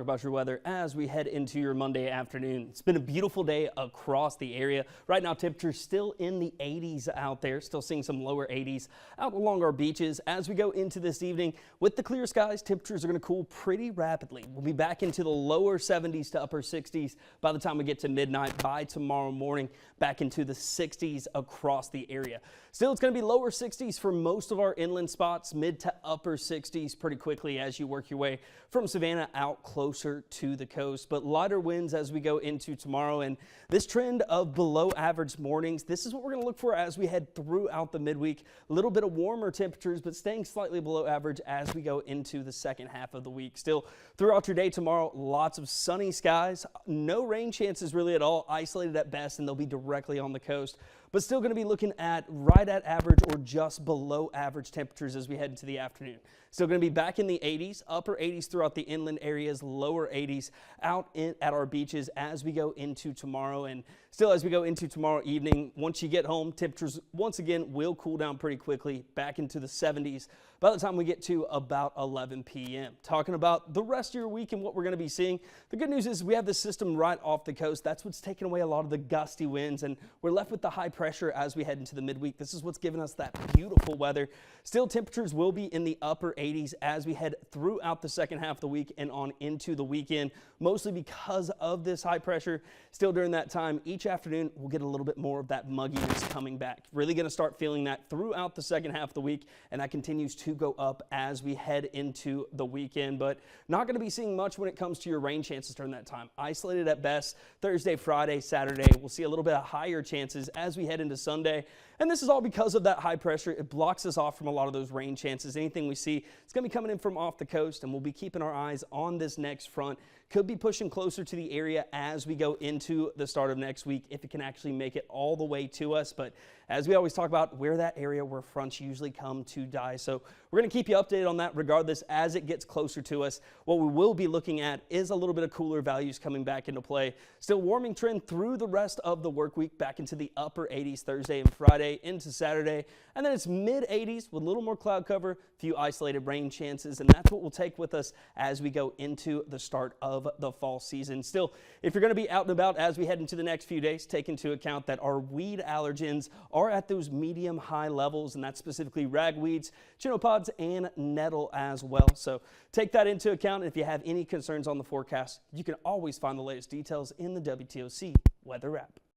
About your weather as we head into your Monday afternoon. It's been a beautiful day across the area. Right now, temperatures still in the 80s out there, still seeing some lower 80s out along our beaches. As we go into this evening with the clear skies, temperatures are going to cool pretty rapidly. We'll be back into the lower 70s to upper 60s by the time we get to midnight. By tomorrow morning, back into the 60s across the area. Still, it's going to be lower 60s for most of our inland spots, mid to upper 60s pretty quickly as you work your way from Savannah out closer to the coast, but lighter winds as we go into tomorrow. And this trend of below average mornings, this is what we're going to look for as we head throughout the midweek. A little bit of warmer temperatures, but staying slightly below average as we go into the second half of the week. Still, throughout your day tomorrow, lots of sunny skies, no rain chances really at all, isolated at best, and they'll be directly on the coast. But still going to be looking at right at average or just below average temperatures as we head into the afternoon. Still going to be back in the 80s, upper 80s throughout the inland areas, lower 80s out at our beaches as we go into tomorrow. And still as we go into tomorrow evening, once you get home, temperatures once again will cool down pretty quickly back into the 70s by the time we get to about 11 p.m. Talking about the rest of your week and what we're going to be seeing. The good news is we have this system right off the coast. That's what's taking away a lot of the gusty winds, and we're left with the high pressure as we head into the midweek. This is what's giving us that beautiful weather. Still, temperatures will be in the upper 80s as we head throughout the second half of the week and on into the weekend, mostly because of this high pressure. Still during that time, each afternoon, we'll get a little bit more of that mugginess coming back. Really going to start feeling that throughout the second half of the week, and that continues to go up as we head into the weekend, but not going to be seeing much when it comes to your rain chances during that time. Isolated at best Thursday, Friday, Saturday. We'll see a little bit of higher chances as we head into Sunday. And this is all because of that high pressure. It blocks us off from a lot of those rain chances. Anything we see, it's going to be coming in from off the coast, and we'll be keeping our eyes on this next front. Could be pushing closer to the area as we go into the start of next week, if it can actually make it all the way to us. But as we always talk about, we're that area where fronts usually come to die. So we're going to keep you updated on that regardless as it gets closer to us. What we will be looking at is a little bit of cooler values coming back into play. Still warming trend through the rest of the work week, back into the upper 80s Thursday and Friday into Saturday. And then it's mid 80s with a little more cloud cover, few isolated rain chances. And that's what we'll take with us as we go into the start of the fall season. Still, if you're going to be out and about as we head into the next few days, take into account that our weed allergens are at those medium high levels, and that's specifically ragweeds, chenopod's, and nettle as well. So take that into account. If you have any concerns on the forecast, you can always find the latest details in the WTOC weather app.